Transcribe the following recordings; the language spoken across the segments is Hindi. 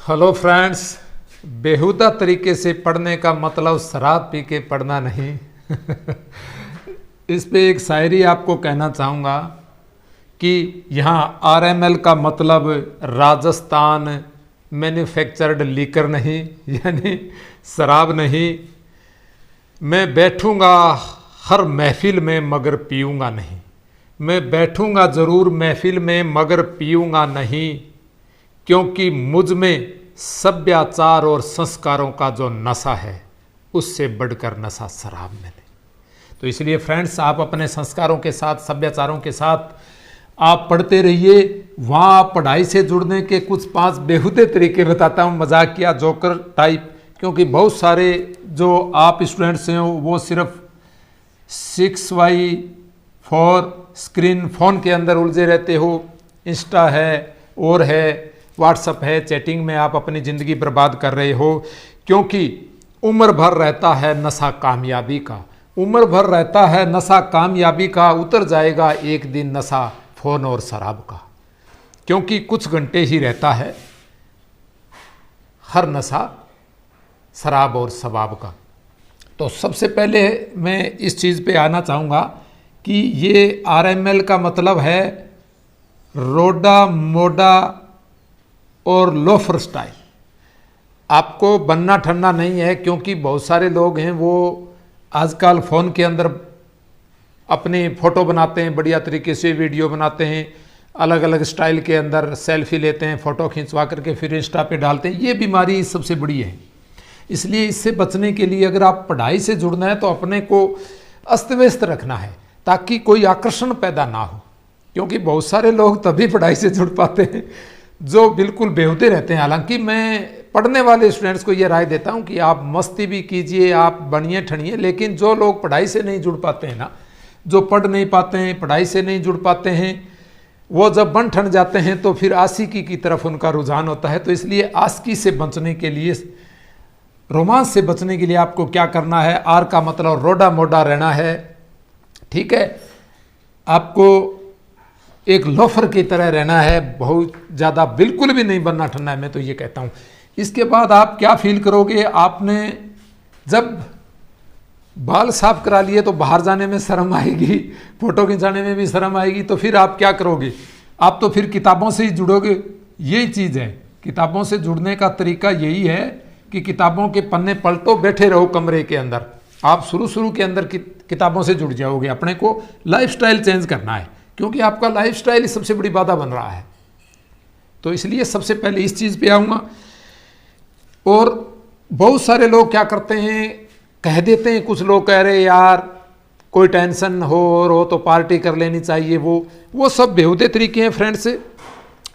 हेलो फ्रेंड्स, बेहुदा तरीके से पढ़ने का मतलब शराब पी के पढ़ना नहीं। इस पे एक शायरी आपको कहना चाहूँगा कि यहाँ आरएमएल का मतलब राजस्थान मैन्युफैक्चर्ड लीकर नहीं, यानी शराब नहीं। मैं बैठूँगा हर महफिल में मगर पीऊँगा नहीं। मैं बैठूँगा ज़रूर महफिल में मगर पीऊँगा नहीं, क्योंकि मुझ में सभ्याचार और संस्कारों का जो नशा है उससे बढ़कर नशा शराब में नहीं। तो इसलिए फ्रेंड्स, आप अपने संस्कारों के साथ, सभ्याचारों के साथ आप पढ़ते रहिए। वहाँ आप पढ़ाई से जुड़ने के कुछ 5 बेहुदे तरीके बताता हूँ, मजाकिया जोकर टाइप, क्योंकि बहुत सारे जो आप स्टूडेंट्स हैं वो सिर्फ 6x4 स्क्रीन फ़ोन के अंदर उलझे रहते हो। इंस्टा है और है, व्हाट्सअप है, चैटिंग में आप अपनी ज़िंदगी बर्बाद कर रहे हो, क्योंकि उम्र भर रहता है नशा कामयाबी का। उम्र भर रहता है नशा कामयाबी का, उतर जाएगा एक दिन नशा फ़ोन और शराब का, क्योंकि कुछ घंटे ही रहता है हर नशा शराब और शबाब का। तो सबसे पहले मैं इस चीज़ पे आना चाहूँगा कि ये आरएमएल का मतलब है रोडा मोडा और लोफर स्टाइल। आपको बनना ठन्ना नहीं है, क्योंकि बहुत सारे लोग हैं वो आजकल फ़ोन के अंदर अपनी फ़ोटो बनाते हैं, बढ़िया तरीके से वीडियो बनाते हैं, अलग अलग स्टाइल के अंदर सेल्फी लेते हैं, फ़ोटो खिंचवा करके फिर इंस्टा पे डालते हैं। ये बीमारी सबसे बड़ी है। इसलिए इससे बचने के लिए अगर आप पढ़ाई से जुड़ना है तो अपने को अस्त व्यस्त रखना है, ताकि कोई आकर्षण पैदा ना हो। क्योंकि बहुत सारे लोग तभी पढ़ाई से जुड़ पाते हैं जो बिल्कुल बेहुदे रहते हैं। हालांकि मैं पढ़ने वाले स्टूडेंट्स को ये राय देता हूँ कि आप मस्ती भी कीजिए, आप बनिए ठनिए, लेकिन जो लोग पढ़ाई से नहीं जुड़ पाते हैं ना, जो पढ़ नहीं पाते हैं, पढ़ाई से नहीं जुड़ पाते हैं, वो जब बन ठन जाते हैं तो फिर आशिकी की तरफ उनका रुझान होता है। तो इसलिए आशिकी से बचने के लिए, रोमांस से बचने के लिए आपको क्या करना है, आर का मतलब रोडा मोडा रहना है, ठीक है। आपको एक लोफर की तरह रहना है, बहुत ज़्यादा बिल्कुल भी नहीं बनना ठंडा है, मैं तो ये कहता हूँ। इसके बाद आप क्या फील करोगे, आपने जब बाल साफ करा लिए तो बाहर जाने में शर्म आएगी, फ़ोटो खिंचाने में भी शर्म आएगी, तो फिर आप क्या करोगे, आप तो फिर किताबों से ही जुड़ोगे। यही चीज़ है, किताबों से जुड़ने का तरीका यही है कि किताबों के पन्ने पलटो, बैठे रहो कमरे के अंदर। आप शुरू के अंदर किताबों से जुड़ जाओगे। अपने को लाइफस्टाइल चेंज करना है, क्योंकि आपका लाइफस्टाइल सबसे बड़ी बाधा बन रहा है। तो इसलिए सबसे पहले इस चीज़ पे आऊँगा। और बहुत सारे लोग क्या करते हैं, कह देते हैं, कुछ लोग कह रहे यार कोई टेंशन हो तो पार्टी कर लेनी चाहिए, वो सब बेहुदे तरीके हैं फ्रेंड्स।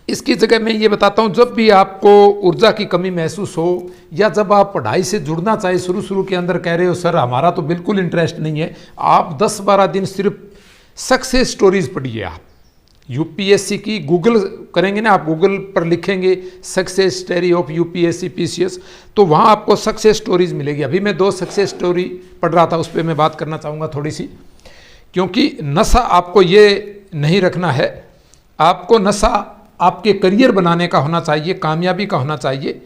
इसकी जगह मैं ये बताता हूँ, जब भी आपको ऊर्जा की कमी महसूस हो, या जब आप पढ़ाई से जुड़ना चाहिए, शुरू के अंदर कह रहे हो सर हमारा तो बिल्कुल इंटरेस्ट नहीं है, आप 10-12 दिन सिर्फ सक्सेस स्टोरीज पढ़िए। आप यूपीएससी की गूगल करेंगे ना, आप गूगल पर लिखेंगे success story of UPSC PCS, तो वहाँ आपको सक्सेस स्टोरीज मिलेगी। अभी मैं 2 सक्सेस स्टोरी पढ़ रहा था, उस पर मैं बात करना चाहूँगा थोड़ी सी। क्योंकि नशा आपको ये नहीं रखना है, आपको नशा आपके करियर बनाने का होना चाहिए, कामयाबी का होना चाहिए।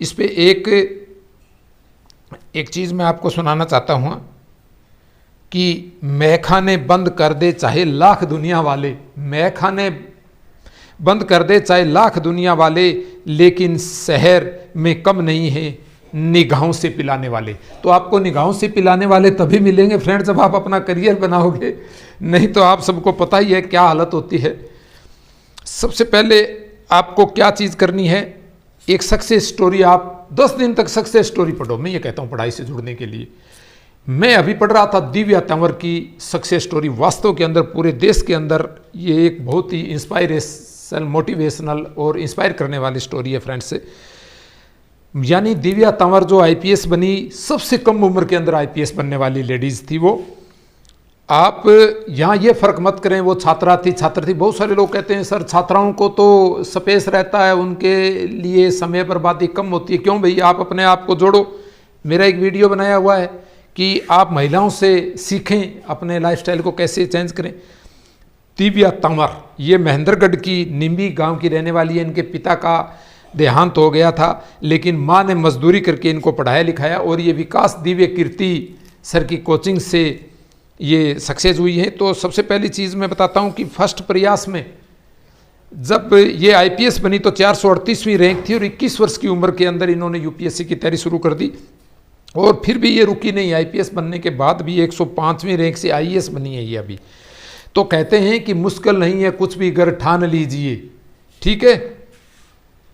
इस पर एक चीज़ मैं आपको सुनाना चाहता हूँ कि मैखाने बंद कर दे चाहे लाख दुनिया वाले, मैखाने बंद कर दे चाहे लाख दुनिया वाले, लेकिन शहर में कम नहीं है निगाहों से पिलाने वाले। तो आपको निगाहों से पिलाने वाले तभी मिलेंगे फ्रेंड्स जब आप अपना करियर बनाओगे, नहीं तो आप सबको पता ही है क्या हालत होती है। सबसे पहले आपको क्या चीज़ करनी है, एक सक्सेस स्टोरी, आप 10 दिन तक सक्सेस स्टोरी पढ़ो। मैं ये कहता हूँ पढ़ाई से जुड़ने के लिए। मैं अभी पढ़ रहा था दिव्या तंवर की सक्सेस स्टोरी। वास्तव के अंदर पूरे देश के अंदर ये एक बहुत ही इंस्पायरेशनल, मोटिवेशनल और इंस्पायर करने वाली स्टोरी है फ्रेंड्स। यानी दिव्या तंवर जो आईपीएस बनी, सबसे कम उम्र के अंदर आईपीएस बनने वाली लेडीज़ थी वो। आप यहाँ ये फ़र्क मत करें वो छात्र थी। बहुत सारे लोग कहते हैं सर छात्राओं को तो स्पेस रहता है, उनके लिए समय बर्बादी कम होती है। क्यों भाई, आप अपने आप को जोड़ो। मेरा एक वीडियो बनाया हुआ है कि आप महिलाओं से सीखें अपने लाइफस्टाइल को कैसे चेंज करें। दिव्या तंवर ये महेंद्रगढ़ की निम्बी गांव की रहने वाली है। इनके पिता का देहांत हो गया था, लेकिन माँ ने मजदूरी करके इनको पढ़ाया लिखाया और ये विकास दिव्य कीर्ति सर की कोचिंग से ये सक्सेस हुई है। तो सबसे पहली चीज़ मैं बताता हूँ कि फर्स्ट प्रयास में जब ये आईपीएस बनी तो 438वीं रैंक थी और 21 वर्ष की उम्र के अंदर इन्होंने यूपीएससी की तैयारी शुरू कर दी और फिर भी ये रुकी नहीं। आईपीएस बनने के बाद भी 105वीं रैंक से आईएएस बनी है ये अभी। तो कहते हैं कि मुश्किल नहीं है कुछ भी अगर ठान लीजिए, ठीक है।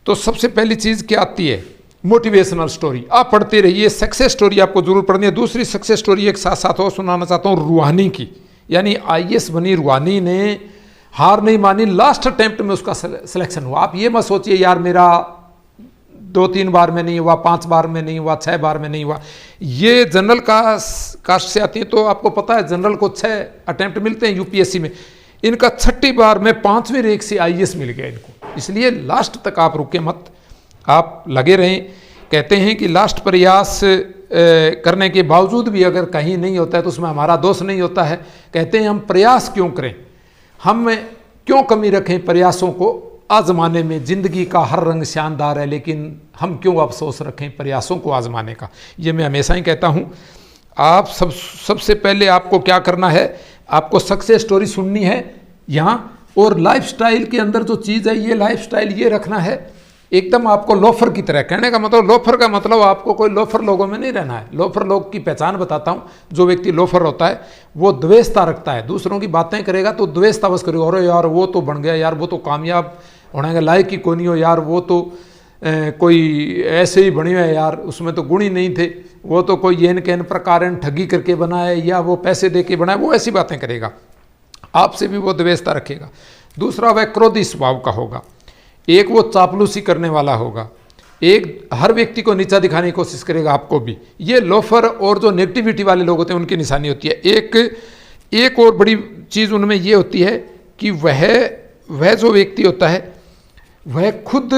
तो सबसे पहली चीज़ क्या आती है, मोटिवेशनल स्टोरी। आप पढ़ते रहिए, सक्सेस स्टोरी आपको जरूर पढ़नी है। दूसरी सक्सेस स्टोरी एक साथ साथ और सुनाना चाहता हूँ रूहानी की, यानी आईएएस बनी रूहानी ने हार नहीं मानी, लास्ट अटेम्प्ट में उसका सिलेक्शन हुआ। आप ये मत सोचिए यार मेरा 2-3 बार में नहीं हुआ, 5 बार में नहीं हुआ, 6 बार में नहीं हुआ। ये जनरल कास्ट से आती है तो आपको पता है जनरल को 6 अटेम्प्ट मिलते हैं यूपीएससी में, इनका 6ठी बार में 5वीं रैंक से आईएएस मिल गया इनको। इसलिए लास्ट तक आप रुके मत, आप लगे रहें। कहते हैं कि लास्ट प्रयास करने के बावजूद भी अगर कहीं नहीं होता है तो उसमें हमारा दोष नहीं होता है। कहते हैं हम प्रयास क्यों करें, हम क्यों कमी रखें प्रयासों को आजमाने में। जिंदगी का हर रंग शानदार है, लेकिन हम क्यों अफसोस रखें प्रयासों को आजमाने का। ये मैं हमेशा ही कहता हूँ। आप सबसे पहले आपको क्या करना है, आपको सक्सेस स्टोरी सुननी है यहाँ, और लाइफस्टाइल के अंदर जो चीज़ है ये लाइफस्टाइल ये रखना है एकदम आपको लोफर की तरह। कहने का मतलब लोफर का मतलब आपको कोई लोफर लोगों में नहीं रहना है। लोफर लोग की पहचान बताता हूँ। जो व्यक्ति लोफर होता है वो द्वेषता रखता है, दूसरों की बातें करेगा तो द्वेषता बस करेगा, अरे यार वो तो बन गया, यार वो तो कामयाब होने के लायक ही कोई नहीं हो, यार वो तो कोई ऐसे ही बने हुए यार, उसमें तो गुण ही नहीं थे, वो तो कोई येन कैन प्रकार ठगी करके बना है या वो पैसे दे के बना है, वो ऐसी बातें करेगा। आपसे भी वो द्वेषता रखेगा। दूसरा वह क्रोधी स्वभाव का होगा, एक वो चापलूसी करने वाला होगा, एक हर व्यक्ति को नीचा दिखाने की कोशिश करेगा आपको भी। ये लोफर और जो नेगेटिविटी वाले लोग होते हैं उनकी निशानी होती है। एक और बड़ी चीज़ उनमें ये होती है कि वह जो व्यक्ति होता है वह खुद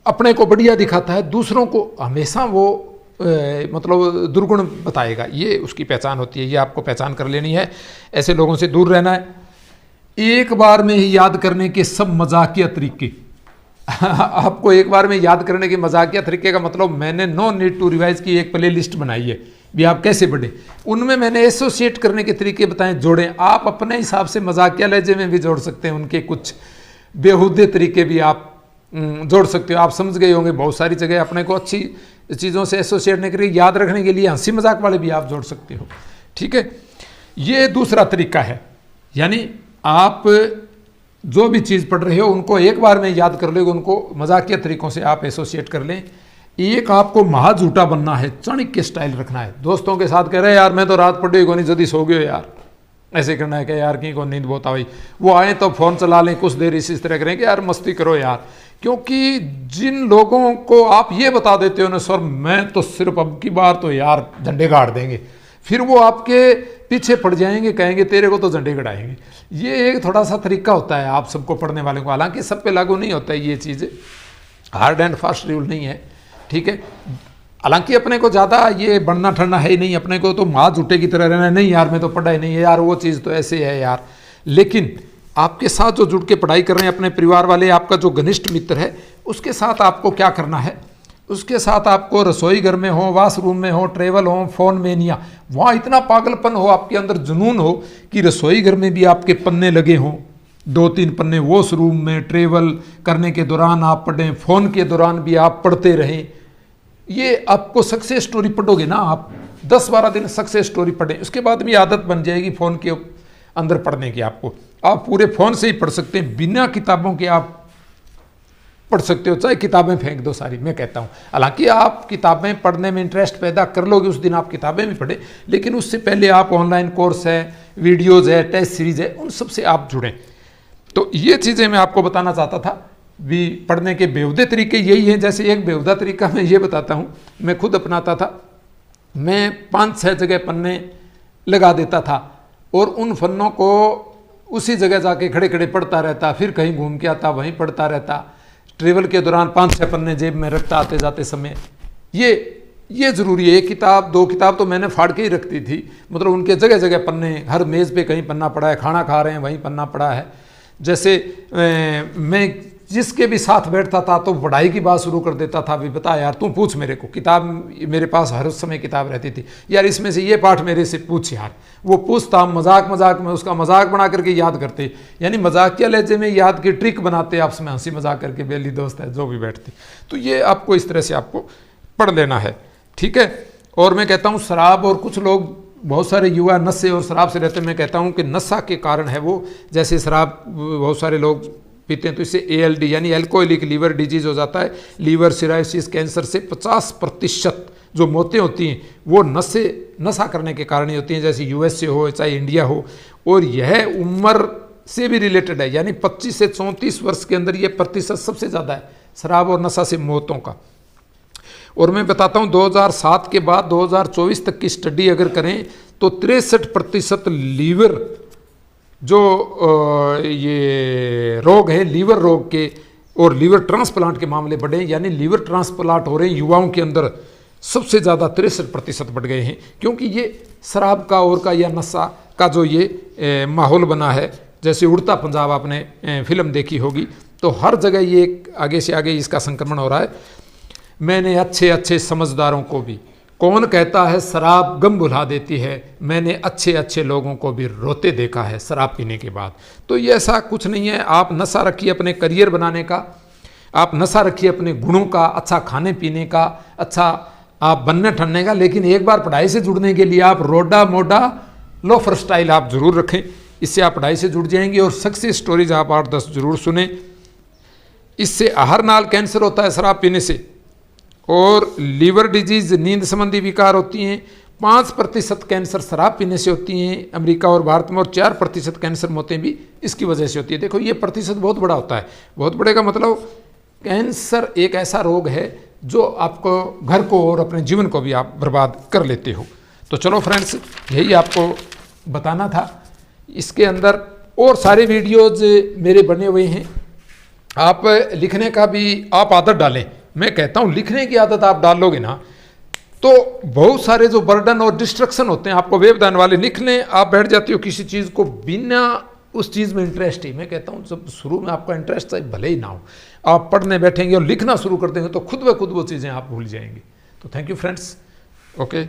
अपने को बढ़िया दिखाता है, दूसरों को हमेशा वो मतलब दुर्गुण बताएगा। ये उसकी पहचान होती है, ये आपको पहचान कर लेनी है। ऐसे लोगों से दूर रहना है। एक बार में ही याद करने के सब मजाकिया तरीके आपको एक बार में याद करने के मजाकिया तरीके का मतलब मैंने नो नीड टू रिवाइज की एक प्ले लिस्ट बनाई है भी आप कैसे बढ़े, उनमें मैंने एसोसिएट करने के तरीके बताएं, जोड़ें। आप अपने हिसाब से मजाकिया लहजे में भी जोड़ सकते हैं, उनके कुछ बेहुदे तरीके भी आप जोड़ सकते हो। आप समझ गए होंगे बहुत सारी जगह अपने को अच्छी चीज़ों से एसोसिएट नहीं करिए, याद रखने के लिए हंसी मजाक वाले भी आप जोड़ सकते हो, ठीक है। ये दूसरा तरीका है, यानी आप जो भी चीज़ पढ़ रहे हो उनको एक बार में याद कर ले, उनको मजाकिया तरीकों से आप एसोसिएट कर लें। एक आपको महा झूठा बनना है, चाणक्य स्टाइल रखना है। दोस्तों के साथ कह रहे हैं यार मैं तो रात पढ़ी को नहीं जल्दी सो गए यार, ऐसे करना है कि यार की को नींद बहुत आई, वो आए तो फ़ोन चला लें कुछ देर, इसी तरह करें कि यार मस्ती करो यार। क्योंकि जिन लोगों को आप ये बता देते हो ना सर मैं तो सिर्फ अब की बार तो यार झंडे गाड़ देंगे, फिर वो आपके पीछे पड़ जाएंगे, कहेंगे तेरे को तो झंडे गड़ाएंगे। ये एक थोड़ा सा तरीका होता है आप सबको पढ़ने वाले को, हालांकि सब पे लागू नहीं होता है ये चीज़, हार्ड एंड फास्ट रूल नहीं है, ठीक है। हालांकि अपने को ज़्यादा ये बढ़ना ठंडना है ही नहीं, अपने को तो माँ झूठे की तरह रहना है, नहीं यार मैं तो पढ़ा ही नहीं है यार, वो चीज़ तो ऐसे है यार। लेकिन आपके साथ जो जुड़ के पढ़ाई कर रहे हैं, अपने परिवार वाले, आपका जो घनिष्ठ मित्र है, उसके साथ आपको क्या करना है, उसके साथ आपको रसोई घर में हो, वाशरूम में हो, ट्रेवल हो, फोन मेनिया, वहाँ इतना पागलपन हो, आपके अंदर जुनून हो कि रसोई घर में भी आपके पन्ने लगे हों, 2-3 पन्ने, वॉशरूम में ट्रेवल करने के दौरान आप पढ़ें, फ़ोन के दौरान भी आप पढ़ते रहें। ये आपको सक्सेस स्टोरी पढ़ोगे ना, आप 10-12 दिन सक्सेस स्टोरी पढ़ें, उसके बाद भी आदत बन जाएगी फ़ोन के अंदर पढ़ने की। आपको आप पूरे फ़ोन से ही पढ़ सकते हैं, बिना किताबों के आप पढ़ सकते हो, चाहे किताबें फेंक दो सारी, मैं कहता हूँ। हालांकि आप किताबें पढ़ने में इंटरेस्ट पैदा कर लोगे उस दिन आप किताबें भी पढ़ें, लेकिन उससे पहले आप ऑनलाइन कोर्स है, वीडियोज़ है, टेस्ट सीरीज़ है, उन सब से आप जुड़ें। तो ये चीज़ें मैं आपको बताना चाहता था भी। पढ़ने के बेहुदे तरीके यही हैं। जैसे एक बेहुदा तरीका मैं ये बताता हूँ, मैं खुद अपनाता था। मैं 5-6 जगह पन्ने लगा देता था और उन पन्नों को उसी जगह जाके खड़े खड़े पढ़ता रहता, फिर कहीं घूम के आता वहीं पढ़ता रहता। ट्रेवल के दौरान 5-6 पन्ने जेब में रखता आते जाते समय। ये ज़रूरी है। 1 किताब 2 किताब तो मैंने फाड़ के ही रखती थी, मतलब उनके जगह जगह पन्ने, हर मेज़ पे कहीं पन्ना पड़ा है, खाना खा रहे हैं वहीं पन्ना पड़ा है। जैसे मैं जिसके भी साथ बैठता था तो पढ़ाई की बात शुरू कर देता था, भी बता यार तू पूछ मेरे को, किताब मेरे पास हर समय किताब रहती थी, यार इसमें से ये पाठ मेरे से पूछ यार। वो पूछता, मजाक मजाक में उसका मजाक बना करके याद करते, यानी मजाकिया लहजे में याद की ट्रिक बनाते आपस में, हंसी मजाक करके, बेली दोस्त है जो भी बैठते। तो ये आपको इस तरह से आपको पढ़ लेना है, ठीक है। और मैं कहता हूँ शराब, और कुछ लोग बहुत सारे युवा नशे और शराब से रहते हैं, मैं कहता हूँ कि नशा के कारण है वो, जैसे शराब बहुत सारे लोग पीते हैं तो इससे ALD यानी एल्कोहलिक लीवर डिजीज हो जाता है। लीवर सिराइसिस कैंसर से 50% जो मौतें होती हैं वो नशा करने के कारण ही होती हैं, जैसे US से हो चाहे इंडिया हो। और यह उम्र से भी रिलेटेड है, यानी 25 से 34 वर्ष के अंदर ये प्रतिशत सबसे ज़्यादा है शराब और नशा से मौतों का। और मैं बताता हूँ 2007 के बाद 2024 तक की स्टडी अगर करें तो 63% लीवर जो ये रोग है लीवर रोग के और लीवर ट्रांसप्लांट के मामले बढ़े, यानी लीवर ट्रांसप्लांट हो रहे हैं युवाओं के अंदर सबसे ज़्यादा 63% बढ़ गए हैं, क्योंकि ये शराब का और का या नशा का जो ये माहौल बना है। जैसे उड़ता पंजाब आपने फिल्म देखी होगी, तो हर जगह ये आगे से आगे इसका संक्रमण हो रहा है। मैंने अच्छे अच्छे समझदारों को भी, कौन कहता है शराब गम भुला देती है, मैंने अच्छे अच्छे लोगों को भी रोते देखा है शराब पीने के बाद। तो ये ऐसा कुछ नहीं है। आप नशा रखिए अपने करियर बनाने का, आप नशा रखिए अपने गुणों का, अच्छा खाने पीने का, अच्छा आप बनने ठनने का, लेकिन एक बार पढ़ाई से जुड़ने के लिए आप रोडा मोडा लोफर स्टाइल आप जरूर रखें, इससे आप पढ़ाई से जुड़ जाएंगे। और सक्सेस स्टोरीज आप 8-10 जरूर सुने। इससे आहार नाल कैंसर होता है शराब पीने से, और लीवर डिजीज नींद संबंधी विकार होती हैं। 5% कैंसर शराब पीने से होती हैं अमेरिका और भारत में, और 4% कैंसर मौतें भी इसकी वजह से होती है। देखो ये प्रतिशत बहुत बड़ा होता है। बहुत बड़े का मतलब कैंसर एक ऐसा रोग है जो आपको घर को और अपने जीवन को भी आप बर्बाद कर लेते हो। तो चलो फ्रेंड्स, यही आपको बताना था। इसके अंदर और सारे वीडियोज मेरे बने हुए हैं। आप लिखने का भी आप आदत डालें। मैं कहता हूँ लिखने की आदत आप डालोगे ना तो बहुत सारे जो बर्डन और डिस्ट्रक्शन होते हैं आपको व्यवधान वाले, लिख लें, आप बैठ जाते हो किसी चीज़ को बिना उस चीज़ में इंटरेस्ट ही। मैं कहता हूँ जब शुरू में आपका इंटरेस्ट चाहे भले ही ना हो, आप पढ़ने बैठेंगे और लिखना शुरू कर देंगे तो खुद ब खुद वो चीज़ें आप भूल जाएंगे। तो थैंक यू फ्रेंड्स, ओके।